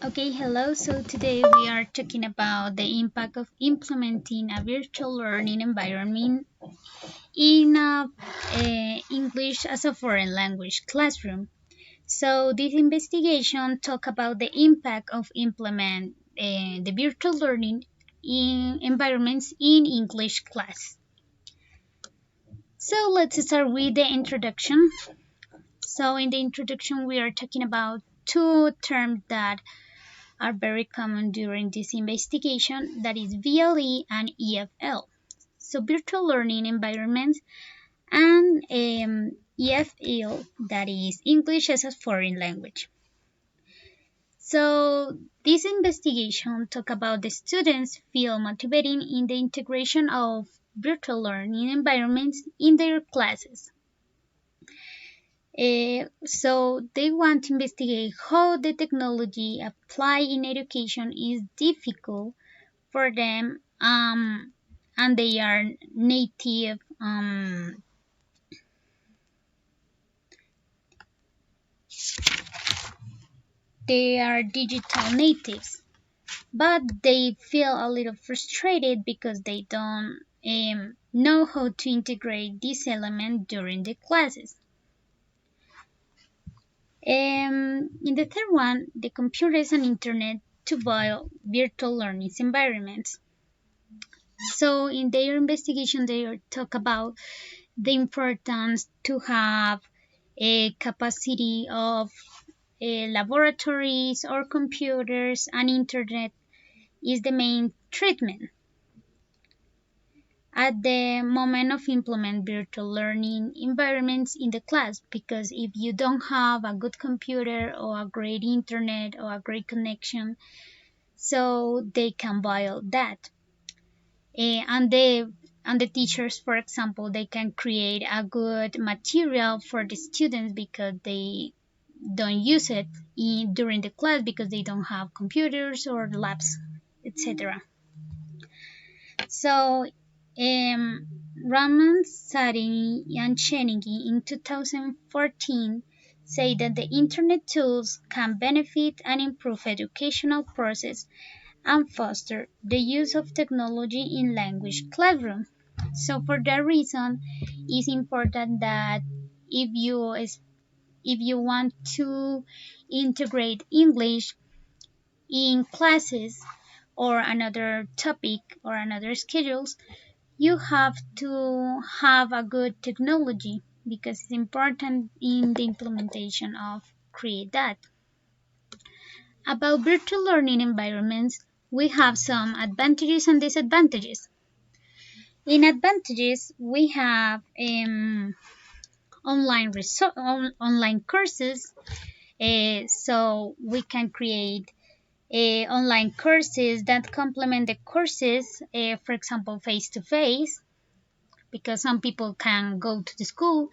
Okay, hello. So today we are talking about the impact of implementing a virtual learning environment in a English as a foreign language classroom. So this investigation talk about the impact of implement the virtual learning in environments in English class. So let's start with the introduction. So in the introduction we are talking about two terms that are very common during this investigation, that is VLE and EFL. So virtual learning environments and EFL, that is English as a foreign language. So this investigation talk about the students feel motivating in the integration of virtual learning environments in their classes. So they want to investigate how the technology applied in education is difficult for them, and they are native, they are digital natives, but they feel a little frustrated because they don't know how to integrate this element during the classes. In the third one, the computers and internet to build virtual learning environments. So in their investigation, they talk about the importance to have a capacity of laboratories or computers and internet is the main treatment at the moment of implement virtual learning environments in the class, because if you don't have a good computer or a great internet or a great connection, so they can violate that. And the teachers, for example, they can create a good material for the students because they don't use it during the class because they don't have computers or labs, etc. So Raman Sarini and Chenigi in 2014 say that the internet tools can benefit and improve educational process and foster the use of technology in language classroom. So for that reason, it's important that if you if you want to integrate English in classes or another topic or another schedules, you have to have a good technology because it's important in the implementation of create that. About virtual learning environments, we have some advantages and disadvantages. In advantages, we have online courses, so we can create online courses that complement the courses, for example, face to face, because some people can go to the school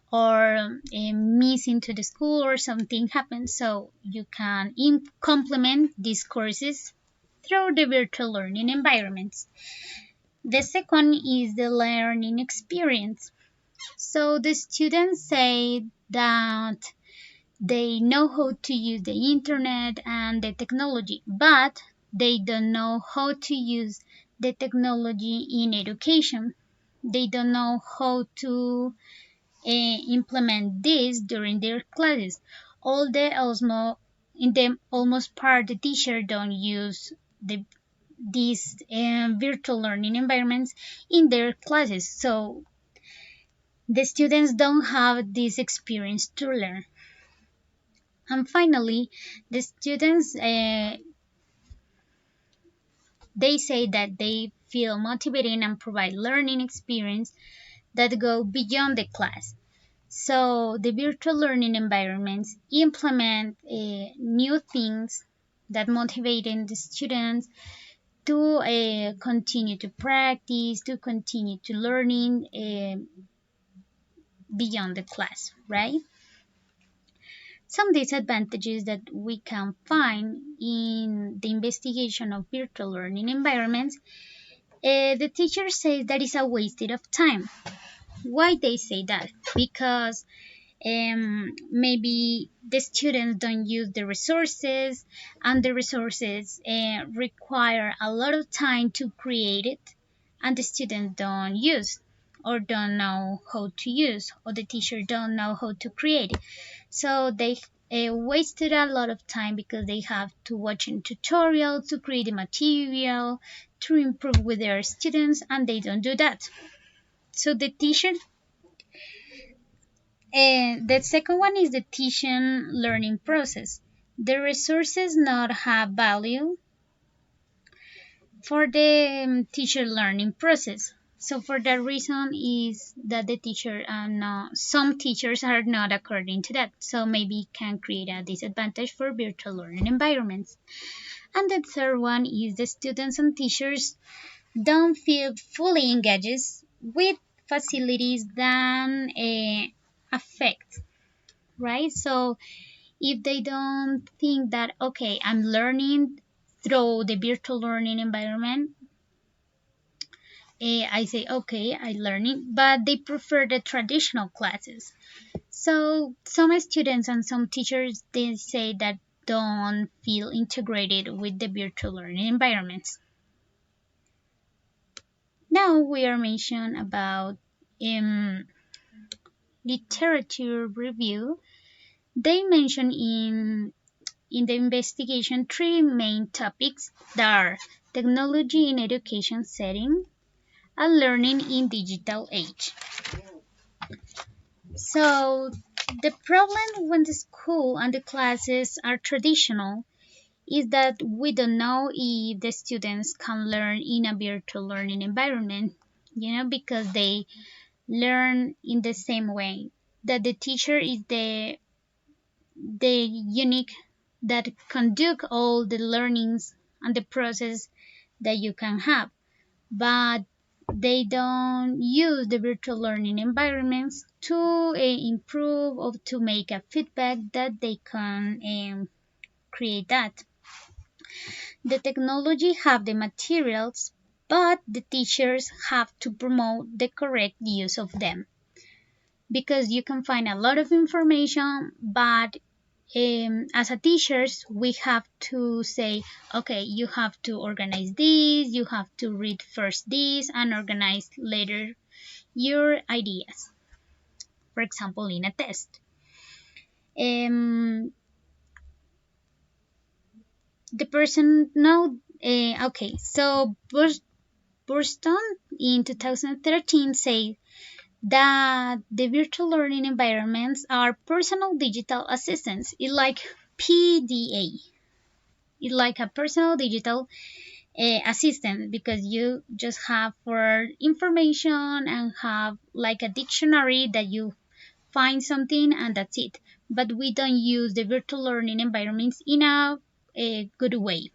or miss into the school or something happens, so you can complement these courses through the virtual learning environments. The second is the learning experience. So the students say that they know how to use the internet and the technology, but they don't know how to use the technology in education. They don't know how to implement this during their classes. All the in the almost part the teacher don't use these virtual learning environments in their classes, so the students don't have this experience to learn. And finally, the students they say that they feel motivating and provide learning experience that go beyond the class. So the virtual learning environments implement new things that motivating the students to continue to practice, to continue to learning beyond the class, right? Some disadvantages that we can find in the investigation of virtual learning environments, the teacher says that is a wasted of time. Why they say that? Because Maybe the students don't use the resources, and the resources require a lot of time to create it, and the students don't use or don't know how to use, or the teacher don't know how to create it. So they wasted a lot of time because they have to watch a tutorial to create the material to improve with their students, and they don't do that. So the teacher, the second one is the teaching learning process. The resources not have value for the teacher learning process. So for that reason is that the teacher some teachers are not according to that. So maybe can create a disadvantage for virtual learning environments. And the third one is the students and teachers don't feel fully engaged with facilities that affect, right? So if they don't think that, okay, I'm learning through the virtual learning environment, I say, okay, I'm learning, but they prefer the traditional classes. So some students and some teachers, they say that don't feel integrated with the virtual learning environments. Now we are mentioning about literature review. They mention in the investigation three main topics that are technology in education setting and learning in digital age. So the problem when the school and the classes are traditional is that we don't know if the students can learn in a virtual learning environment, because they learn in the same way, that the teacher is the unique that conduct all the learnings and the process that you can have, but they don't use the virtual learning environments to improve or to make a feedback that they can create that. The technology have the materials, but the teachers have to promote the correct use of them, because you can find a lot of information, but as a teachers we have to say, okay, you have to organize this, you have to read first this and organize later your ideas, for example in a test. The person now, okay, so Burston in 2013 said that the virtual learning environments are personal digital assistants. It's like PDA. It's like a personal digital assistant, because you just have for information and have like a dictionary that you find something and that's it. But we don't use the virtual learning environments in a good way.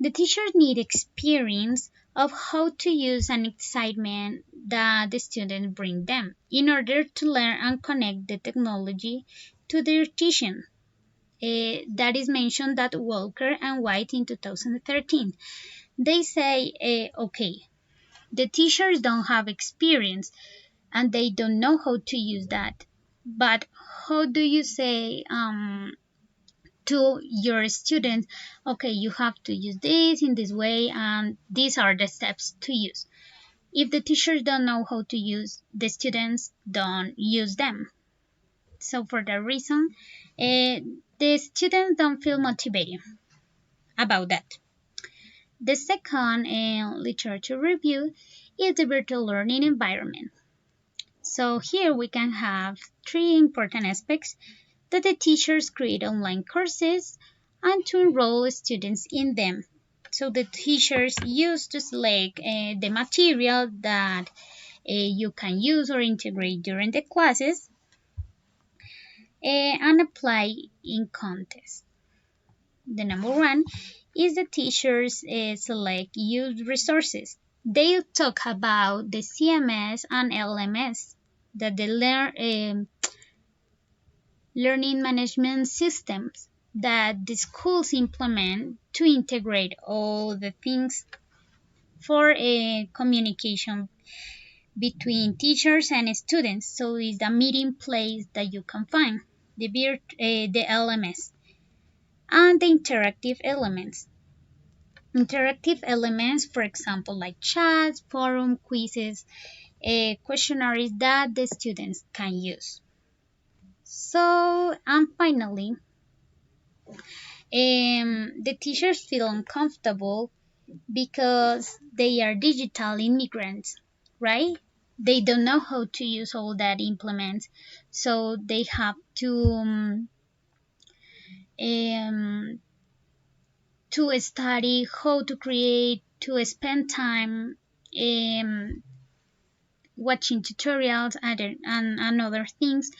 The teachers need experience of how to use an excitement that the students bring them in order to learn and connect the technology to their teaching. That is mentioned that Walker and White in 2013. They say, okay, the teachers don't have experience and they don't know how to use that. But how do you say to your students, okay, you have to use this in this way and these are the steps to use? If the teachers don't know how to use, the students don't use them. So for that reason, the students don't feel motivated about that. The second literature review is the virtual learning environment. So here we can have three important aspects: that the teachers create online courses and to enroll students in them. So the teachers use to select the material that you can use or integrate during the classes and apply in contests. The number one is the teachers select use resources. They talk about the CMS and LMS, that the learning management systems that the schools implement to integrate all the things for communication between teachers and students. So it's a meeting place that you can find the LMS and the interactive elements, for example, like chats, forum, quizzes, questionnaires that the students can use. So, and finally, the teachers feel uncomfortable because they are digital immigrants, right? They don't know how to use all that implements, so they have um, to study how to create, to spend time watching tutorials and other things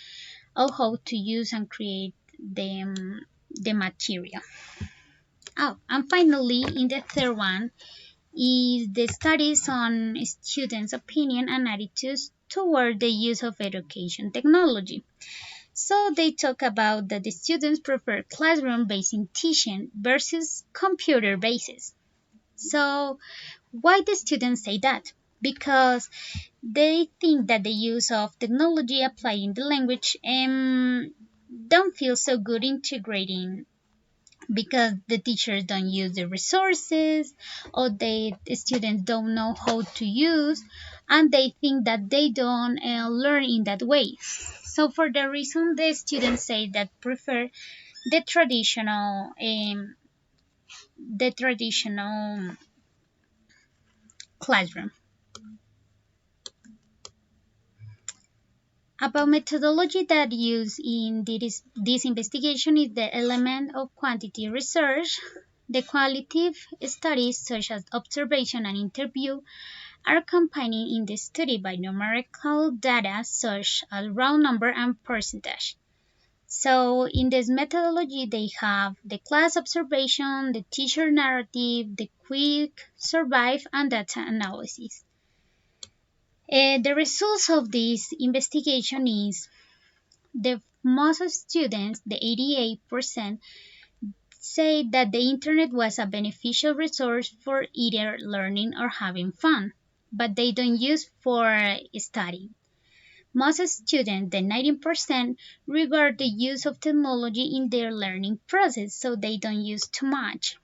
of how to use and create the material. Oh, and finally, in the third one is the studies on students' opinion and attitudes toward the use of education technology. So they talk about that the students prefer classroom-based teaching versus computer-based. So why the students say that? Because they think that the use of technology applying the language don't feel so good integrating because the teachers don't use the resources or the students don't know how to use and they think that they don't learn in that way. So for the reason the students say that prefer the traditional classroom. About methodology that used in this investigation is the element of quantitative research. The qualitative studies such as observation and interview are accompanied in the study by numerical data such as raw number and percentage. So in this methodology they have the class observation, the teacher narrative, the quick survive and data analysis. The results of this investigation is the most students, the 88%, say that the internet was a beneficial resource for either learning or having fun, but they don't use for studying. Most students, the 19%, regard the use of technology in their learning process, so they don't use too much.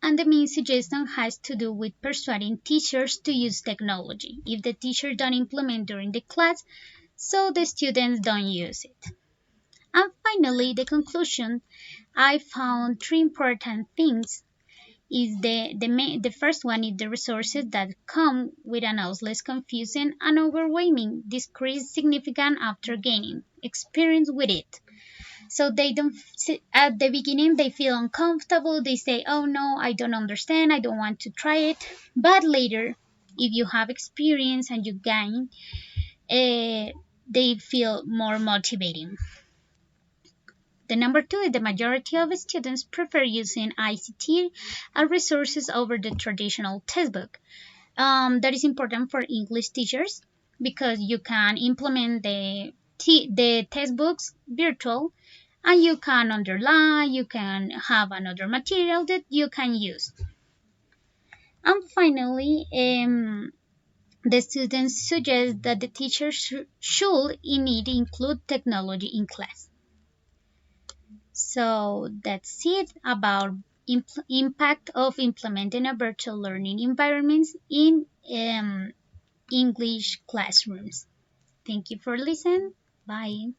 And the main suggestion has to do with persuading teachers to use technology. If the teacher don't implement during the class, so the students don't use it. And finally, the conclusion, I found three important things. Is the first one is the resources that come with an less confusing and overwhelming decrease significant after gaining experience with it. So they don't at the beginning they feel uncomfortable. They say, "Oh no, I don't understand. I don't want to try it." But later, if you have experience and you gain, they feel more motivating. The number two is the majority of students prefer using ICT and resources over the traditional textbook. That is important for English teachers because you can implement the textbooks virtual and you can underline, you can have another material that you can use. And finally, the students suggest that the teacher should indeed include technology in class. So that's it about impact of implementing a virtual learning environments in English classrooms. Thank you for listening. Bye.